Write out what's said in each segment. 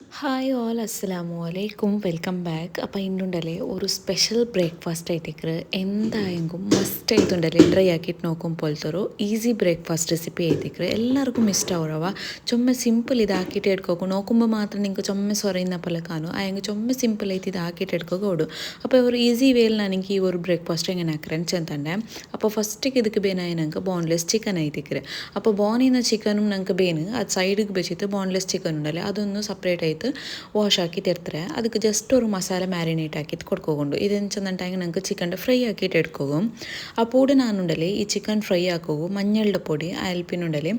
Hi all അസ്സലാമു അലൈക്കും welcome back. അപ്പോൾ ഇന്നുണ്ടല്ലേ ഒരു സ്പെഷ്യൽ ബ്രേക്ക്ഫാസ്റ്റ് ആയിട്ടേക്ക് എന്തായെങ്കിലും മസ്റ്റ് ആയിട്ടുണ്ടല്ലേ ട്രൈ ആക്കിയിട്ട് നോക്കും പോലത്തെ ഒരു ഈസി ബ്രേക്ക്ഫാസ്റ്റ് റെസിപ്പി ആയിട്ടേക്ക് എല്ലാവർക്കും ഇഷ്ടമാവുക. ചുമ്മാ സിമ്പിൾ ഇതാക്കിയിട്ട് എടുക്കും നോക്കുമ്പോൾ മാത്രം നിങ്ങൾക്ക് ചുമ്മാ സൊറയുന്ന പോലെ കാണും അയെങ്കിൽ ചുമ്മാ സിമ്പിളായിട്ട് ഇതാക്കിയിട്ട് എടുക്കുക ഓടും. അപ്പോൾ ഒരു ഈസി വേയിൽ എനിക്ക് ഈ ഒരു ബ്രേക്ക്ഫാസ്റ്റ് എങ്ങനെ ആക്കാൻ ചെന്തണ്ടേ. അപ്പോൾ ഫസ്റ്റിಗೆ ಇದಕ್ಕೆ ಬೇನಾയി ഞങ്ങൾക്ക് ബോൺലെസ് ചിക്കൻ ആയിട്ടേക്ക്. അപ്പോൾ ബോണിന്ന ചിക്കനും ഞങ്ങൾക്ക് ಬೇನು ಅದು ಸೈಡಿಗೆ ಬೆಚ್ಚಿತ್ತು ബോൺലെസ് ചിക്കൻ ഉണ്ടല്ലേ അതൊന്ന് സെപ്പറേറ്റ് ആയിട്ട് ವಾಶ್ ಹಾಕಿಟ್ಟು ಇರ್ತಾರೆ. ಅದಕ್ಕೆ ಜಸ್ಟ್ ഒരു മസാല ಮ್ಯಾರಿನೇಟ್ ಹಾಕಿದ್ದು ಕೊಡ್ಕೊಂಡು ಇದನ್ನು ചെന്നിട്ടാಗಿ ഞങ്ങൾക്ക് ചിക്കൻ്റെ ഫ്രൈ ആക്കിയിട്ട് എടുക്കും. അപ്പോൾ നാനുണ്ടല്ലേ ഈ ചിക്കൻ ഫ്രൈ ആക്കുക മഞ്ഞളുടെ പൊടി അയൽപ്പിനുണ്ടല്ലേ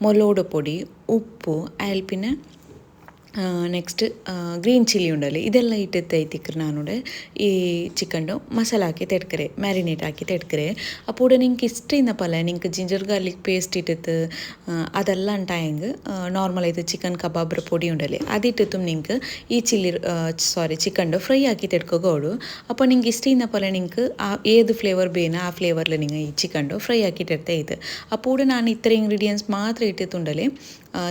മുളകുടെ പൊടി ഉപ്പ് അയൽപ്പിന് ನೆಕ್ಸ್ಟ್ ಗ್ರೀನ್ ಚಿಲ್ಲಿ ಉಂಡಲ್ಲಿ ಇದೆಲ್ಲ ಇಟ್ಟಿತ್ತೈತಿಕ್ರೆ ನಾನು ಈ ಚಿಕನ್ ಮಸಾಲ ಹಾಕಿ ತೆಡ್ಕರೆ ಮ್ಯಾರಿನೇಟ್ ಹಾಕಿ ತೆಡ್ಕರೆ ಅಪ್ಪೂಡ ನಿಂಗೆ ಇಷ್ಟ ಇನ್ನಪ್ಪಲ್ಲ ನಿಂಗೆ ಜಿಂಜರ್ ಗಾರ್ಲಿಕ್ ಪೇಸ್ಟ್ ಇಟ್ಟಿತ್ತು ಅದೆಲ್ಲ ಅಂಟಾಯಂಗೆ ನಾರ್ಮಲ್ ಆಯ್ತು ಚಿಕನ್ ಕಬಾಬ್ರ പൊടി ഉണ്ടല്ലേ അതിട്ടിട്ടും നിങ്ങൾക്ക് ഈ ചിക്കൻ ഫ്രൈ ആക്കി തെടുക്കുകയോടു. അപ്പോൾ നിങ്ങൾക്ക് ഇഷ്ടം പോലെ നിങ്ങൾക്ക് ഏത് ഫ്ലേവർ വേണം ആ ഫ്ലേവറിൽ നിങ്ങൾ ഈ ചിക്കൻ ഫ്രൈ ആക്കിയിട്ട് എടുത്തത്. അപ്പോൾ ನಾನು ഇത്ര ഇൻഗ്രീഡിയൻസ് മാത്രം ഇട്ടിട്ടുണ്ടല്ലേ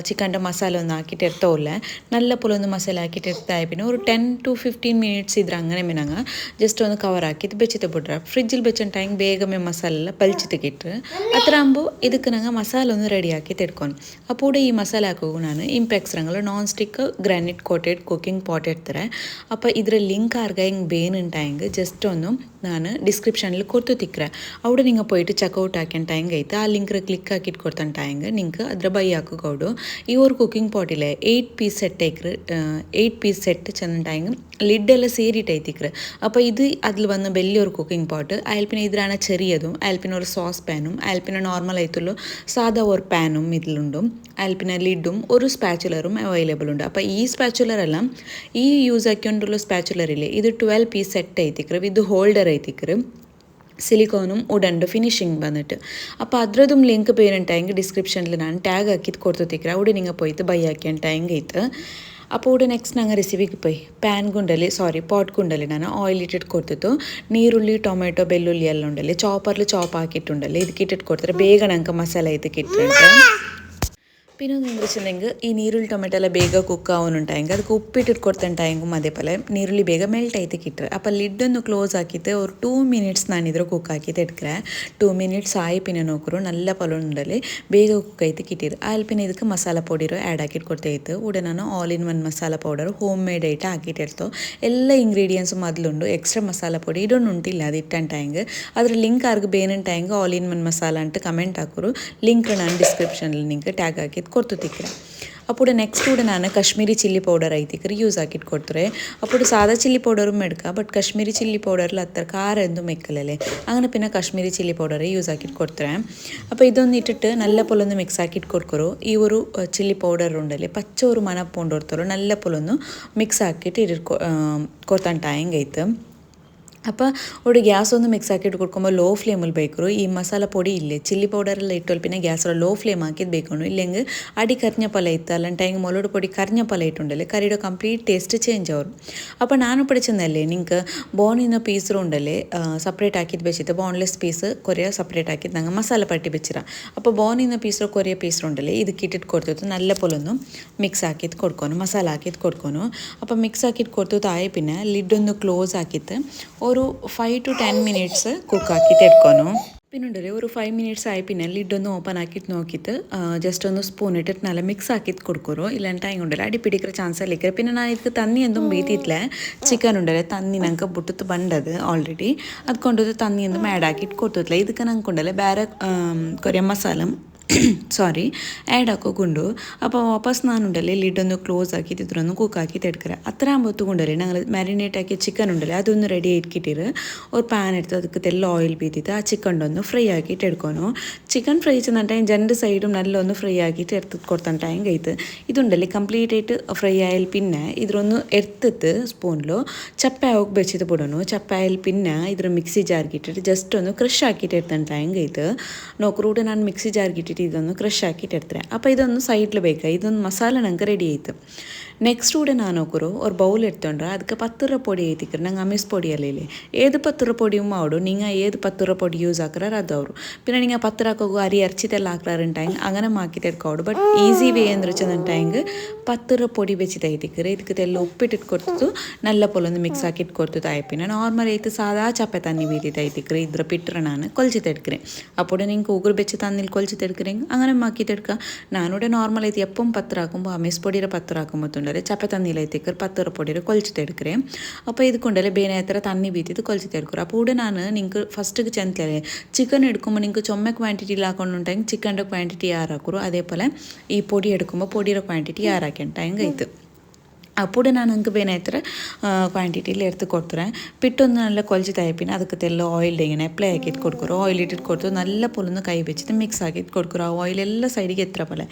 ചിക്കൻ്റെ മസാല ഒന്ന് ആക്കിയിട്ട് എടുത്തോല്ല നല്ല പോലെ ഒന്ന് മസാല ആക്കിയിട്ട് എടുത്താൽ പിന്നെ ഒരു 10 to 15 minutes ಇದ್ರೆ അങ്ങനെ മിനങ്ങ ജസ്റ്റ് ഒന്ന് കവർ ആക്കിയിട്ട് വെച്ചിട്ട് ಬಿಟ್ರೆ ಫ್ರಿಜ್ಜಲ್ಲಿ ಬೆಚ್ಚ ಟೈಮ್ ಬೇಗಮೇ ಮಸಾಲೆಲ್ಲ ಪಲ್ಚಿಟ್ಟಿಟ್ರೆ ಅತ್ರ ಅಂಬು ಇದಕ್ಕೆ ನಂಗೆ ಮಸಾಲ ಒಂದು ರೆಡಿ ಹಾಕಿ ತೆಡ್ಕೊಂಡು അപ്പോൾ ഈ മസാല ಹಾಕೋಗು ನಾನು ಇಂಪೆಕ್ಸ್ರಂಗಳು non stick granite coated cooking pot ಇರ್ತಾರೆ. അപ്പോൾ ಇದರ ಲಿಂಕ್ ആർക്കാ ಹಿಂಗೆ ಬೇನುಂಟಾയെങ്കിൽ ജസ്റ്റ് ഒന്ന് ನಾನು ಡಿಸ್ಕ್ರಿಪ್ಷನಲ್ಲಿ ಕೊಡ್ತಿಕ್ರೆ അവിടെ നിങ്ങൾ പോയിട്ട് ಚೆಕ್ಔಟ್ ಹಾಕ್ಯಂಟ ಹೆಂಗೆ ಐತೆ ಆ ಲಿಂಕ್ ಕ್ಲಿಕ್ ಹಾಕಿಟ್ಟು ಕೊಡ್ತಂಟಾಯಂಗೆ നിങ്ങൾക്ക് ಅದ್ರ ಬೈ ಹಾಕೋಗೌಡು. ಈ ഒരു കുക്കിംഗ് പോട്ടിലെ 8 പീസ് സെറ്റ് ആയിക്കറ് 8 പീസ് സെറ്റ് ചെന്നിട്ടായെങ്കിൽ ലിഡെല്ലാം സേറിയിട്ടായിത്തിക്കറ്. അപ്പോൾ ഇത് അതിൽ വന്ന് വലിയൊരു കുക്കിംഗ് പോട്ട് അയാൾ പിന്നെ ഇതിലാണ് ചെറിയതും അയാൾ പിന്നെ ഒരു സോസ് പാനും അയാൾ പിന്നെ നോർമൽ ആയിട്ടുള്ള സാധാ ഒരു പാനും ഇതിലുണ്ടും അയാൾ പിന്നെ ലിഡും ഒരു സ്പാച്ചുലറും അവൈലബിൾ ഉണ്ട്. അപ്പോൾ ഈ സ്പാച്ചുലറെല്ലാം ഈ യൂസ് ആക്കിക്കൊണ്ടുള്ള സ്പാച്ചുലറില്ലേ ഇത് 12 പീസ് സെറ്റ് ആയിത്തിക്കറ് വിത്ത് ഹോൾഡർ ആയിത്തിക്കറ് സിലിക്കോണും ഉടണ്ട് ഫിനിഷിങ് വന്നിട്ട്. അപ്പോൾ അദ്രതും ലിങ്ക് പേരുണ്ടായെങ്കിൽ ഡിസ്ക്രിപ്ഷനിൽ ഞാൻ ടാഗ് ആക്കിയിട്ട് കൊടുത്തിരിക്കുക അവിടെ നിങ്ങൾ പോയിട്ട് ബൈ ആക്കിയാണ്ടായെങ്കിൽ ഇത്. അപ്പോൾ ഇവിടെ നെക്സ്റ്റ് ഞങ്ങൾ ರೆಸಿಪಿಗೆ പോയി ಪ್ಯಾನ್ ಗುಂಡಲ್ಲಿ ಪಾಟ್ ಗುಂಡಲ್ಲಿ ನಾನು ಆಯಿಲ್ ಇಟ್ಟಿಟ್ಟು ಕೊಡ್ತಿತ್ತು ನೀರುಳ್ಳಿ ಟೊಮೆಟೊ ಬೆಳ್ಳುಳ್ಳಿ ಎಲ್ಲ ಉಂಡಲ್ಲಿ ಚಾಪರ್ಲಿ ಚಾಪ್ ಹಾಕಿಟ್ಟುಂಡಲ್ಲಿ ಇದಕ್ಕೆ ಇಟ್ಟಿಟ್ಟು ಕೊಡ್ತಾರೆ ಬೇಗ ನಂಗೆ ಮಸಾಲೆ ಇದಕ್ಕೆ ಇಟ್ಟಿರುತ್ತೆ. പിന്നെ ഒന്ന് വെച്ചിട്ടുണ്ടെങ്കിൽ ഈ നീരുള്ളി ടൊമാറ്റോ എല്ലാം ಬೇಗ കുക്ക് ആവുന്നുണ്ടായെങ്കിൽ ಅದಕ್ಕೆ ഉപ്പിട്ടിട്ട് കൊടുത്തിട്ടുണ്ടായെങ്കിൽ അതേപോലെ നീരുള്ളി ಬೇಗ ಮೆಲ್ಟ್ ಆಯ್ತು കിട്ടുക. അപ്പോൾ ലിഡൊന്ന് ക്ലോസ് ആക്കിയിട്ട് ഒരു 2 minutes ನಾನು ಇದ್ರ ಕುಕ್ ಹಾಕಿയിട്ട് എടുക്കുക. 2 minutes ആയി പിന്നെ നോക്കರು നല്ല പോലെ ഉണ്ടല്ലേ ಬೇಗ ಕುಕ್ ಆಯ್ತು കിട്ടിയത്. അതിൽ പിന്നെ ಇದಕ್ಕೆ ಮಸಾಲ ಪೌಡರ್ ಆ್ಯಡ್ ಹಾಕಿಟ್ಟು ಕೊಡ್ತಾಯಿತ್ತು ಉಡ ನಾನು all in one masala powder homemade ಆയിട്ട് ಹಾಕಿಟ್ಟು എടുത്തു. ಎಲ್ಲ ಇಂಗ್ರೀಡಿಯೆಂಟ್സും അതിലുണ്ട്. എക്സ്ട്രാ മസാല പൊടി ഇതൊന്നും ഉണ്ടില്ല അത് ഇട്ടുണ്ടായെങ്കിൽ ಅದ್ರ ಲಿಂಕ್ ಆರ್ಗೆ ಬೇನುಂಟಾയെങ്കിൽ ಆಲ್ ಇನ್ ಒನ್ ಮಸಾಲ ಅಂತ ಕಮೆಂಟ್ ಹಾಕೋರು ಲಿಂಕ್ ನಾನು ಡಿಸ್ಕ್ರಿಪ್ಷನಲ್ಲಿ ನಿಂಗೆ ಟ್ಯಾಗ್ ಹಾಕಿ ಕೊಡ್ತಿಕ್ರೆ. അപ്പോൾ നെക്സ്റ്റ് കൂടെ ഞാൻ കശ്മീരി ചില്ലി പൗഡർ ആയിത്തേക്ക് യൂസ് ആക്കിയിട്ട് കൊടുത്തേ. അപ്പോൾ സാധാ ചില്ലി പൗഡറും എടുക്കുക ബട്ട് കശ്മീരി ചില്ലി പൗഡറിൽ അത്ര കാരം എന്തും വെക്കലല്ലേ അങ്ങനെ പിന്നെ കശ്മീരി ചില്ലി പൗഡർ യൂസ് ആക്കിയിട്ട് കൊടുത്തേ. അപ്പോൾ ഇതൊന്ന് ഇട്ടിട്ട് നല്ല പോലെ ഒന്ന് മിക്സ് ആക്കിയിട്ട് കൊടുക്കറോ ഈ ഒരു ചില്ലി പൗഡർ ഉണ്ടല്ലേ പച്ച ഒരു മണം പോണ്ടോർത്തോളൂ നല്ല പോലെ ഒന്ന് മിക്സ് ആക്കിയിട്ട് കൊടുത്താണ്ടായെങ്കൈത്ത്. അപ്പോൾ ഒരു ഗ്യാസ് ഒന്ന് മിക്സ് ആക്കിയിട്ട് കൊടുക്കുമ്പോൾ ലോ ഫ്ലെയിമിൽ ಬೇಕರು ഈ മസാല പൊടി ഇല്ലേ ചില്ലി പൗഡറെಲ್ಲ ഇട്ടോൽ പിന്നെ ഗ്യാസ് ലോ ഫ്ലെയിം ആക്കിയത് ಬೇಕಣು ഇല്ലെങ്കിൽ അടി കരിഞ്ഞ പോലെ ഇತ್ತು അല്ലാണ്ടെങ്കിൽ മുളക് പൊടി കരിഞ്ഞ പോലെ ഇട്ടുണ്ടല്ലേ കറിയുടെ കംപ്ലീറ്റ് ടേസ്റ്റ് ചേഞ്ച് ആവും. അപ്പോൾ ನಾನು പഠിച്ചെന്നല്ലേ നിങ്ങൾക്ക് ബോണിന്ന പീസറും ഉണ്ടല്ലേ സെപ്പറേറ്റ് ആക്കിയിട്ട് വെച്ചിട്ട് ബോൺലെസ് പീസ് കുറേ സെപ്പറേറ്റ് ആക്കിയിട്ട് ഞങ്ങൾ മസാല പട്ടി വെച്ചിരാം. അപ്പോൾ ബോണിന്ന പീസറോ കുറേ പീസറുണ്ടല്ലേ ഇത് കിട്ടിയിട്ട് കൊടുത്തിട്ട് നല്ല പോലെ ഒന്ന് മിക്സ് ആക്കിയിട്ട് കൊടുക്കണം മസാല ആക്കിയിട്ട് കൊടുക്കണം. അപ്പോൾ മിക്സ് ആക്കിയിട്ട് കൊടുത്തിട്ട് ആയി പിന്നെ ലിഡൊന്ന് ക്ലോസ് ആക്കിയിട്ട് ഒരു 5 to 10 minutes കുക്ക് ആക്കിയിട്ട് എടുക്കണം. പിന്നെ ഉണ്ടല്ലേ ഒരു 5 minutes ആയി പിന്നെ ലിഡൊന്ന് ഓപ്പൺ ആക്കിയിട്ട് നോക്കിയിട്ട് ജസ്റ്റ് ഒന്ന് സ്പൂൺ ഇട്ടിട്ട് നല്ല മിക്സ് ആക്കിയിട്ട് കൊടുക്കുമോ ഇല്ലാണ്ട് ടൈം ഉണ്ടല്ലോ അടി പിടിക്കുന്ന ചാൻസ് അല്ലിക്കുക. പിന്നെ ഞാൻ ಇದಕ್ಕೆ തന്നി എന്തും ബീറ്റിയിട്ടില്ല ചിക്കൻ ഉണ്ടല്ലേ തന്നി ഞങ്ങൾക്ക് ബുട്ടത്ത് ಬಂಡದು ಆಲ್ರೆಡಿ ಅದ್ಕೊಂಡು ತನ್ನಿ ಎಂದು ಆ್ಯಡ್ ಹಾಕಿಟ್ಟು ಕೊಡ್ತಿಲ್ಲ ಇದಕ್ಕೆ ನಂಗೆ ಉಂಡಲ್ಲೇ ಬೇರೆ ಕೊರಿಯ ಮಸಾಲ ಆ್ಯಡ್ ಹಾಕೋಕೊಂಡು അപ്പോൾ ವಾಪಸ್ ನಾನುಂಡല്ലേ ಲಿಡೊಂದು ಕ್ಲೋಸ್ ಹಾಕಿದ್ದು ಇದ್ರೊಂದು ಕುಕ್ ಹಾಕಿಟ್ಟು എടുക്കರೆ അത്ര ആകുമ്പോഴത്തുകൊണ്ടല്ലേ ഞങ്ങൾ ಮ್ಯಾರಿನೇಟ್ ആക്കിയ ചിക്കൻ ഉണ്ടല്ലേ അതൊന്ന് റെഡി ആക്കിയിട്ടിട്ട് ഒരു പാൻ എടുത്ത് ಅದಕ್ಕೆ തെല്ല ഓയിൽ ബീത്തിട്ട് ആ ചിക്കൻ ഒന്ന് ഫ്രൈ ആക്കിയിട്ട് എടുക്കണം. ചിക്കൻ ഫ്രൈ ചെയ്യുന്നുണ്ടെങ്കിൽ രണ്ട് സൈഡും നല്ല ഒന്ന് ഫ്രൈ ആക്കിയിട്ട് എടുത്ത് കൊടുത്തിട്ടായും കഴിത്ത് ഇതുണ്ടല്ലേ കംപ്ലീറ്റ് ആയിട്ട് ഫ്രൈ ആയാൽ പിന്നെ ഇതൊന്ന് എടുത്തിട്ട് സ്പൂണിലോ ചപ്പായൊക്കെ വെച്ചിട്ട് പൊടണു. ചപ്പായാൽ പിന്നെ ഇದ್ರ ಮಿಕ್ಸಿ ಜಾರ್ಗೆ ಇಟ್ಟಿട്ട് ಜಸ್ಟ್ ಒಂದು ಕ್ರಷ್ ಹಾಕಿಟ್ಟು എടുത്തിട്ടായും കഴിത്ത് നോക്കറൂടെ ನಾನು ಮಿಕ್ಸಿ ಜಾರ್ಗೆ ಇಟ್ಟಿಟ್ಟು ಇದೊಂದು ಕ್ರಷ್ ಹಾಕಿಟ್ಟು ಇಡ್ತಾರೆ. അപ്പോൾ ഇതൊന്ന് സൈഡിൽ വെക്കുക. ഇതൊന്ന് മസാല ഞങ്ങൾക്ക് റെഡി ആയിട്ട് ನೆಕ್ಸ್ಟ್ ಕೂಡ ನಾನು ಹೋಗರು ஒரு ಬೌಲ್ ಎಡ್ತೊಂಡ್ರೆ ಅದಕ್ಕೆ ಪತ್ತುರ ಪೊಡಿ ಐತಿಕ್ರೆ ನಂಗೆ ಅಮಿಸ್ ಪೊಡಿ ಅಲ್ಲಿಲಿ ಏದು ಪತ್ತುರ ಪೊಡಿ ಮಾಡು ನಿಂಗೆ ಏದು ಪತ್ತುರ പൊടി യൂസ് ആക്കാറ് അതവർ പിന്നെ നിങ്ങൾ പത്തരാക്കൊക്കെ അരി അരച്ചിട്ടെല്ലാം ആക്കാറുണ്ടായെങ്കിൽ അങ്ങനെ മാക്കിയിട്ട് എടുക്കാവൂ ബട്ട് ഈസി വേ എന്ന് വെച്ചിട്ടുണ്ടെങ്കിൽ പത്തര പൊടി വെച്ചിട്ട് ಐತಿಕ್ರೆ ಇದಕ್ಕೆ ಎಲ್ಲ ಉಪ್ಪಿಟ್ಟು ಕೊಡ್ತು നല്ല പോലെ ഒന്ന് മിക്സ് ആക്കി കൊടുത്തു പിന്നെ നോർമൽ ആയിട്ട് സാധാ ചപ്പ തന്നി വീട്ടിട്ട് ಐತಿಕ್ರೆ ഇದ್ರ പിട്ടറ ನಾನು ಕೊಲ್ಚಿತೆಡ್ಕ್ರೆ അപ്പോൾ നിങ്ങൾക്ക് ഉಗುರು വെച്ച് തന്നിൽ ಕೊಲ್ಚಿತೆಡ್ಕ್ರೆ അങ്ങനെ മാക്കിയിട്ടെടുക്കുക ഞാനിവിടെ നോർമൽ ആയിട്ട് എപ്പം പത്തര ആക്കുമ്പോൾ അമീസ് പൊടിയുടെ പത്തര ആക്കുമ്പോത്തുണ്ടല്ലേ ചപ്പ തന്നിൽ ಐತಿಕ್ರೆ പത്തര പൊടിയുടെ ಕೊಲ್ಚಿತೆಡ್ಕ್ರೆ അപ്പോൾ ഇതുകൊണ്ടല്ലേ ಬೇನೆ ಹತ್ರ ತಣ್ಣಿ ಬೀತಿದ್ದು ಕೊಲ್ಚಿತೆಡ್ಕ್ರೆ അപ്പോൾ ഇവിടെ ನಾನು നിങ്ങൾക്ക് ഫസ്റ്റ് ചെന്തലേ ചിക്കൻ എടുക്കുമ്പോൾ നിങ്ങൾക്ക് ചുമ ക്വാണ്ടിറ്റിയിൽ ആക്കൊണ്ടുണ്ടെങ്കിൽ ചിക്കൻ്റെ ക്വാണ്ടിറ്റി ആറാക്കുറു അതേപോലെ ഈ പൊടി എടുക്കുമ്പോൾ പൊടിയുടെ ക്വാണ്ടിറ്റി ആറാക്കിണ്ടായെങ്കിൽ കഴിത്ത് അപ്പോൾ ನಾನು നിങ്ങൾക്ക് ಬೇನೆ ಹತ್ರ ಕ್ವಾಂಟಿಟಿಲಿ ಎಡ್ತು ಕೊಡ್ತಾರೆ ಪಿಟ್ಟೊಂದು നല്ല ಕೊಲ್ಚಿ പിന്നെ ಅದಕ್ಕೆಲ್ಲ ಆಯಿಲ್ ഇങ്ങനെ അപ്ലൈ ആക്കിയിട്ട് കൊടുക്കും ഓയിൽ ഇട്ടിട്ട് കൊടുത്തു നല്ല പൊലൊന്ന് കൈ വെച്ചിട്ട് മിക്സ് ആക്കിയിട്ട് കൊടുക്കും ആ ഓയിൽ എല്ലാ സൈഡിಗೆ എത്ര പോലെ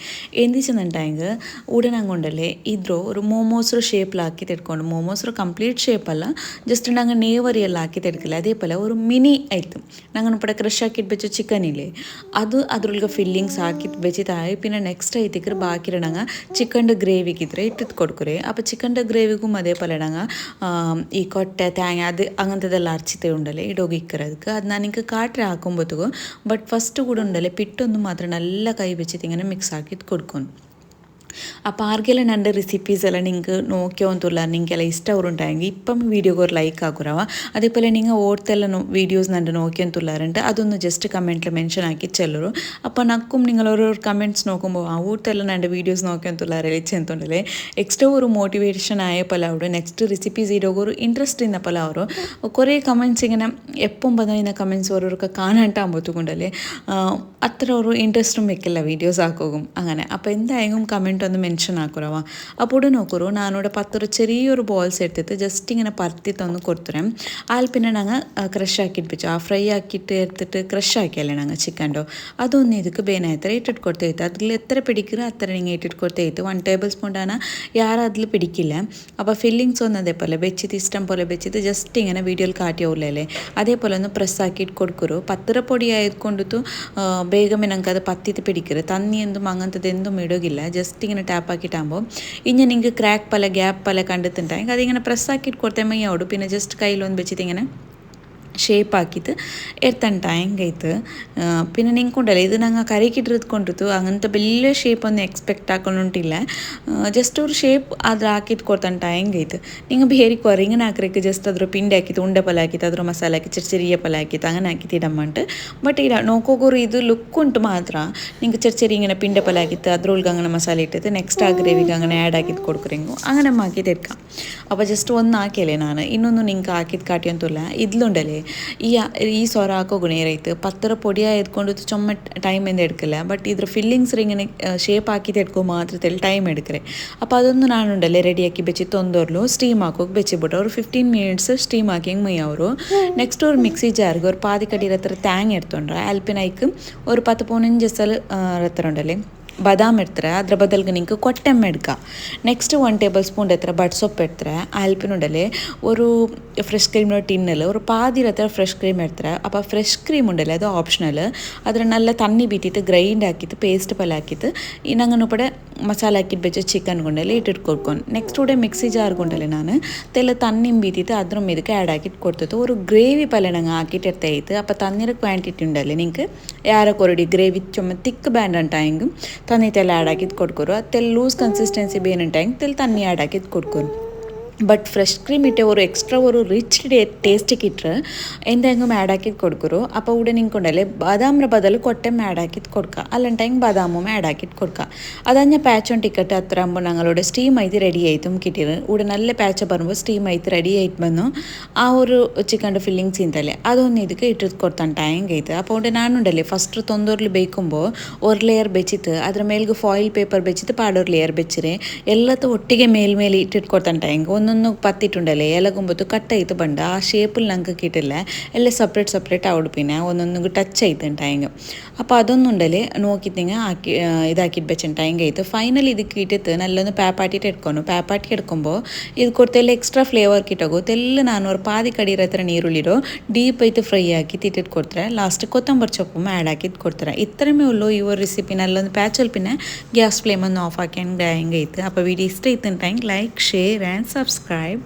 എന്തിച്ചെന്നുണ്ടെങ്കിൽ ഉടനെ കൊണ്ടല്ലേ ഇದ್ರೋ ഒരു മോമോസ് ഷേപ്പിലാക്കിയിട്ട് എടുಕೊಂಡು മോമോസ് ಕಂಪ್ಲೀಟ್ ഷേപ്പ് ಅಲ್ಲ ಜಸ್ಟ್ ನಂಗೆ ನೇವರಿ ಎಲ್ಲ ಹಾಕಿയിട്ട് എടുക്കില്ല അതേപോലെ ഒരു മിനി ആയിട്ട് ഞങ്ങൾ ഇവിടെ ക്രഷ് ആക്കിയിട്ട് വെച്ച ചിക്കൻ ഇല്ലേ അത് ಅದರೊಳಗೆ ಫಿಲ್ಲಿಂಗ್ಸ್ ಹಾಕಿಟ್ಟು വെച്ചിട്ടായി പിന്നെ നെക്സ്റ്റ് ಐತಿಕ್ರೆ ಬಾಕಿರಡಂಗ ಚಿಕನ್ದು ಗ್ರೇವಿಗಿದ್ರೆ ಇಟ್ಟಿಟ್ಟು ಕೊಡ್ಕೊರೆ അപ്പോൾ ചിക്കൻ്റെ ഗ്രേവിക്കും അതേപോലെ ഇടങ്ങ ഈ കൊട്ട തേങ്ങ അത് അങ്ങനത്തെതെല്ലാം അരച്ചിട്ട് ഉണ്ടല്ലേ ഇടോಗಿಕ್ಕರದಕ್ಕೆ ಅದು ನಾನು ಹಿಂಗೆ ಕಾಟ್ರೆ ಹಾಕೊಂಬೋತಗೋ ಬಟ್ ಫಸ್ಟ್ ಕೂಡ ಉಂಡಲೆ ಪಿಟ್ಟೊಂದು ಮಾತ್ರ നല്ല ಕೈ വെച്ചിട്ട് ഇങ്ങനെ മിക്സ് ആക്കിയിട്ട് കൊടുക്കും അപ്പോൾ ആർക്കെല്ലാം എൻ്റെ റെസിപ്പീസ് എല്ലാം നിങ്ങൾക്ക് നോക്കിയോന്നില്ല നിങ്ങൾക്കെല്ലാം ഇഷ്ടമുണ്ടായെങ്കിൽ ഇപ്പം വീഡിയോക്ക് ഒരു ലൈക്ക് ആക്കുറവ അതേപോലെ നിങ്ങൾ ഓർത്തെല്ലാം വീഡിയോസ് എൻ്റെ നോക്കിയോന്നില്ലാറുണ്ട് അതൊന്ന് ജസ്റ്റ് കമൻറ്റിൽ മെൻഷൻ ആക്കി ചെല്ലರು അപ്പോൾ നക്കും നിങ്ങൾ ഓരോ കമൻറ്റ്സ് നോക്കുമ്പോൾ ആ ഊർത്തെല്ലാം എൻ്റെ വീഡിയോസ് നോക്കിയോന്നില്ലാറ് ചെന്നുണ്ടല്ലേ എക്സ്ട്രാ ഒരു മോട്ടിവേഷൻ ആയപ്പോൾ അവിടെ നെക്സ്റ്റ് റെസിപ്പീസ് ഇടുക ഒരു ഇൻട്രസ്റ്റ് ഇന്നപ്പോൾ ಅವರು കുറേ കമൻറ്റ്സ് ഇങ്ങനെ എപ്പം ಬಂದ കമൻറ്റ്സ് ഓരോരൊക്കെ കാണാണ്ടാകുമ്പോഴത്തേക്കുണ്ടല്ലേ അത്ര ഒരു ഇൻട്രസ്റ്റും വെക്കില്ല വീഡിയോസ് ആക്കും അങ്ങനെ അപ്പോൾ എന്തായാലും കമൻറ്റ് ഒന്ന് മെൻഷൻ ആക്കുറവ അപ്പോൾ നോക്കുറു ഞാനിവിടെ പത്തൊരു ചെറിയൊരു ബോൾസ് എടുത്തിട്ട് ജസ്റ്റ് ഇങ്ങനെ പരത്തിട്ടൊന്ന് കൊടുത്തുറേം അതിൽ പിന്നെ ഞങ്ങൾ ക്രഷ് ആക്കിയിട്ട് വെച്ചു ആ ഫ്രൈ ആക്കിയിട്ട് എടുത്തിട്ട് ക്രഷ് ആക്കിയല്ലേ ഞങ്ങൾ ചിക്കൻ്റെ അതൊന്ന് ಇದಕ್ಕೆ ಬೇನೆ ಹತ್ರ ಇಟ್ಟಿಟ್ಟು ಕೊಡ್ತೈತೆ ಅದ್ರಲ್ಲಿ ಎತ್ತರ ಪಿಡಿಕ್ಕಿರ ಹತ್ತರ ನಿಂಗೆ ಇಟ್ಟಿಟ್ಟು ಕೊಡ್ತೈತೆ 1 ಟೇಬಲ್ സ്പൂൺ ಯಾರು അതിൽ പിടിക്കില്ല അപ്പോൾ ഫില്ലിങ്സ് ഒന്നും അതേപോലെ വെച്ചിട്ട് ഇഷ്ടം പോലെ വെച്ചിട്ട് ജസ്റ്റ് ഇങ്ങനെ വീഡിയോയിൽ കാട്ടിയോല്ലേ അതേപോലെ ഒന്ന് പ്രസ് ആക്കിയിട്ട് കൊടുക്കുറു പത്തര പൊടി ആയതുകൊണ്ടിട്ട് ಬೇಗಮೇ ನಂಗೆ ಅದು ಪತ್ತಿತ್ತು പിടിക്കരുത് തന്നി എന്തും അങ്ങനത്തെ എന്തും ഇടുകില്ല ജസ്റ്റ് ഇങ്ങനെ ടാപ്പ് ആക്കിയിട്ടാകുമ്പോൾ ഇങ്ങനെ നിങ്ങൾക്ക് ക്രാക്ക് പല ഗ്യാപ്പ് പല കണ്ടെത്തുണ്ടായെങ്കിൽ അതിങ്ങനെ പ്രസ് ആക്കിയിട്ട് കൊടുത്തേ മയ്യാവും പിന്നെ ജസ്റ്റ് കയ്യിലൊന്ന് വെച്ചിട്ട് ഇങ്ങനെ ഷേപ്പ് ആക്കിയിട്ട് എത്തണ്ടായെങ്കೈತು പിന്നെ നിങ്ങൾക്കുണ്ടല്ലോ ഇത് ഞങ്ങൾ കറിക്കിട്ടിരുന്നിട്ട് അങ്ങനത്തെ വലിയ ഷേപ്പൊന്നും എക്സ്പെക്റ്റ് ആക്കണോണ്ടില്ല ജസ്റ്റ് ഒരു ഷേപ്പ് ಅದು ಹಾಕಿಟ್ಟು ಕೊಡ್ತಂಟಾಯಂಗೈತು നിങ്ങൾ ಬೇರಿಕೋರು ഇങ്ങനെ ആക്കറേക്ക് ജസ്റ്റ് അದ್ರ ಪಿಂಡಿ ಹಾಕಿತ್ತು ಉಂಡೆ ಪಲ್ಯ ಹಾಕಿತ್ತು ಅದ್ರ ಮಸಾಲೆ ಹಾಕಿ ചെറിയ ಪಲ್ಯ ಹಾಕಿತ್ತು അങ്ങനെ ಹಾಕಿತ್ತು ഇടಮ್ಮಂಟು ಬಟ್ ಇಡ ನೋಕೋಗೋರು ಇದು ಲುಕ್ ಉಂಟು ಮಾತ್ರ നിങ്ങൾക്ക് ചെറിയ ഇങ്ങനെ ಪಿಂಡೆ ಪಲ್ಯ ಹಾಕಿತ್ತು ಅದ್ರೊಳಗೆ അങ്ങനെ മസാല ഇട്ടിട്ട് നെക്സ്റ്റ് ആ ഗ്രേവിക്ക് അങ്ങനെ ആഡ് ആക്കിയിട്ട് കൊടുക്കുറെങ്കു അങ്ങനെ മാക്കിയിട്ട് എടുക്കാം അപ്പോൾ ജസ്റ്റ് ഒന്ന് ಹಾಕಿಯല്ലേ ನಾನು ಇನ್ನೊಂದು നിങ്ങൾക്ക് ಹಾಕಿದ್ದು ಕಾಟಿಯಂತಲ್ಲ ഇതിലുണ്ടല്ലേ ഈ സൊറ ಹಾಕೋಗು ನೇರೈತು ಪತ್ತರ പൊടി ആയതുകൊണ്ട് ചുമ ടൈം എന്ത് എടുക്കില്ല ബട്ട് ഇದ್ರ ഫില്ലിങ്സ് ഇങ്ങനെ ഷേപ്പ് ആക്കിയിട്ട് എടുക്കുക മാത്രത്തിൽ ടൈം എടുക്കറേ അപ്പോൾ അതൊന്നും നാനുണ്ടല്ലേ റെഡിയാക്കി വെച്ചിട്ട് ಒಂದೊರ್ಲು ಸ್ಟೀಮ್ ಹಾಕೋಕೆ ಬೆಚ್ಚಿಬಿಟ್ಟು ಅವರು 15 ಮಿನಿಟ್ಸ್ ಸ್ಟೀಮ್ ಹಾಕಿ ಮೈ ಅವರು ನೆಕ್ಸ್ಟ್ ഒരു മിക്സി ജാർക്ക് ഒരു പാതി കടിയുടെ അത്ര തേങ്ങ എടുത്തോണ്ട് ആൽപ്പിനൈക്ക് ഒരു 10-15 സൽ എത്ര ഉണ്ടല്ലേ ಬಾದಾಮ್ ಇಡ್ತಾರೆ ಅದ್ರ ಬದಲಿಗೆ ನಿಂಗೆ ಕೊಟ್ಟೆಮ್ಮೆ ಎಡ್ಕ ನೆಕ್ಸ್ಟ್ 1 ಟೇಬಲ್ ಸ್ಪೂನ್ ಎತ್ತರ ಬಟ್ ಸೊಪ್ಪು ಎಡ್ತಾರೆ ആൽപ്പിനുണ്ടല്ലേ ഒരു ഫ്രഷ് ക്രീമിൻ്റെ ടിന്നിൽ ഒരു പാതിരത്ര ഫ്രഷ് ക്രീം എടുത്തത് അപ്പോൾ ഫ്രഷ് ക്രീം ഉണ്ടല്ലേ അത് ഓപ്ഷണൽ അതിൽ നല്ല തണ്ണി ബീറ്റിട്ട് ഗ്രൈൻഡ് ആക്കിയിട്ട് പേസ്റ്റ് പോലെ ആക്കിയിട്ട് ഇനങ്ങനെ ഇവിടെ മസാല ആക്കിയിട്ട് വെച്ച ചിക്കൻ കൊണ്ടല്ലേ ഇട്ടിട്ട് കൊടുക്കും നെക്സ്റ്റ് ഇവിടെ മിക്സി ജാർ കൊണ്ടല്ലേ ನಾನು തെല്ല തണ്ണിയും ബീറ്റിട്ട് അದ್ರ ಇದಕ್ಕೆ ಆ್ಯಡ್ ಆಕಿಟ್ಟು ಕೊಡ್ತದೆ ഒരു ഗ്രേവി പോലെ ನಂಗೆ ಹಾಕಿಟ್ಟು ಇರ್ತೈತೆ അപ്പോൾ തണ്ണീರ ಕ್ವಾಂಟಿಟಿ ಉಂಡല്ലേ നിങ്ങൾക്ക് ಯಾರ ಕೊರಡಿ ಗ್ರೇವಿ ಚೊಮ್ಮ ತಿಕ್ ಬ್ಯಾಂಡ್ ಅಂಟಾಯಂಗೆ ತನ್ನಿ ತೆಲ್ಲ ಆ್ಯಡ್ ಆಕಿದ್ದು ಕೊಡ್ಕೊರು ಅದು ತೆಲ್ಲ ಲೂಸ್ ಕನ್ಸಿಸ್ಟೆನ್ಸಿ ಬೇನುಂಟಾಯಂಗೆ ತೆಲ್ಲ ತನ್ನಿ ಆ್ಯಡ್ ಆಕಿದ್ದು ಕೊಡ್ಕೊರು ಬಟ್ ಫ್ರೆಶ್ ಕ್ರೀಮ್ ಇಟ್ಟೆ ഒരു ಎಕ್ಸ್ಟ್ರಾ ഒരു റിച്ച് ടേസ്റ്റിക്ക് ഇട്ട് എന്തെങ്കിലും ആഡ് ആക്കിയിട്ട് കൊടുക്കുറു അപ്പോൾ ഇവിടെ നിങ്ങൾക്കുണ്ടല്ലേ ബാദാമിൻ്റെ ബദൽ കൊട്ടം ആഡ് ആക്കിയിട്ട് കൊടുക്കുക അല്ലാണ്ടെങ്കിൽ ബാദാമും ആഡ് ആക്കിയിട്ട് കൊടുക്കുക അതഞ്ഞ പാച്ച് ഓൺ ടിക്കറ്റ് അത്ര ആകുമ്പോൾ ഞങ്ങളുടെ സ്റ്റീം ആയിട്ട് റെഡി ആയിട്ടും കിട്ടിയത് ഇവിടെ നല്ല പാച്ച് പറയുമ്പോൾ സ്റ്റീം ആയിട്ട് റെഡി ആയിട്ട് വന്നു ആ ഒരു ചിക്കൻ്റെ ഫില്ലിങ്സ് ഇന്തല്ലേ അതൊന്നും ಇದಕ್ಕೆ ഇട്ടിട്ട് കൊടുത്താൻ ടൈം കഴിത്ത് അപ്പോൾ ഇവിടെ ഞാനുണ്ടല്ലേ ഫസ്റ്റ് ತೊಂದೂರ್ಲಿ ಬೇಯ್ക്കുമ്പോൾ ഒരു ലെയർ ಬೆಚ್ಚಿತ್ತು ಅದ್ರ ಮೇಲ್ಗೆ ಫಾಯಿಲ್ ಪೇಪರ್ ಬೆಚ್ಚಿತ್ತು ಪಾಡೋರು ಲೇಯರ್ ಬೆಚ್ಚಿರೆ ಎಲ್ಲತ್ತು ಒಟ್ಟಿಗೆ ಮೇಲ್ಮೇಲೆ ಇಟ್ಟಿಟ್ಟು ಕೊಡ್ತಾನೆ ಟೈಂಗೆ ಒಂದೊಂದು ಒಂದೊಂದು ಪತ್ತಿಟ್ಟುಂಡಲೆ ಎಲಗುಂಬತ್ತು ಕಟ್ಟಾಯಿತು ಬಂಡ ಆ ಶೇಪಲ್ಲಿ ನಂಗೆ ಕಿಟ್ಟಿಲ್ಲ ಎಲ್ಲ ಸಪ್ರೇಟ್ ಆವಡ್ಪಿನ ಒಂದೊಂದು ಟಚ್ ಆಯ್ತು ಟೈಂಗ್ അപ്പോൾ അതൊന്നുണ്ടല്ലേ നോക്കിത്തിങ്ങ ആക്കി ഇതാക്കിയിട്ട് വെച്ചിട്ട് ടൈം കഴിത്ത് ഫൈനൽ ഇത് കിട്ടിയിട്ട് നല്ലൊന്ന് പാപ്പാട്ടിട്ട് എടുക്കുന്നു പാപ്പാട്ടി എടുക്കുമ്പോൾ ഇത് കൊടുത്തെല്ലാം എക്സ്ട്രാ ഫ്ലേവർ കിട്ടോಗು ತೆಲ್ಲ ನಾನು ಅವ್ರು ಪಾದಿ ಕಡೀರ ಹತ್ರ ನೀರುಳ್ಳಿರೋ ಡೀಪ್ ಐತೆ ಫ್ರೈ ಹಾಕಿ ತಿಟ್ಟಿಟ್ಟು ಕೊಡ್ತಾರೆ ಲಾಸ್ಟ್ ಕೊತ್ತಂಬರಿ ಸೊಪ್ಪು ಆ್ಯಡ್ ಹಾಕಿದ್ದು ಕೊಡ್ತಾರೆ ಇತ್ತರಮೇ ಉള്ളೂ ಇವ್ರ ರೆಸಿಪಿ ನಲ್ಲೊಂದು ಪ್ಯಾಚಲ್ ಪಿನ್ನ ಗ್ಯಾಸ್ ಫ್ಲೇಮನ್ನು ಆಫ್ ಹಾಕಿ ಹೆಂಗೆ ಐತೆ അപ്പോൾ വീഡിയോ ഇഷ്ടം ഇത്തുണ്ടെങ്കിൽ ലൈക്ക് ഷെയർ ആൻഡ് സബ്സ്ക്രൈബ്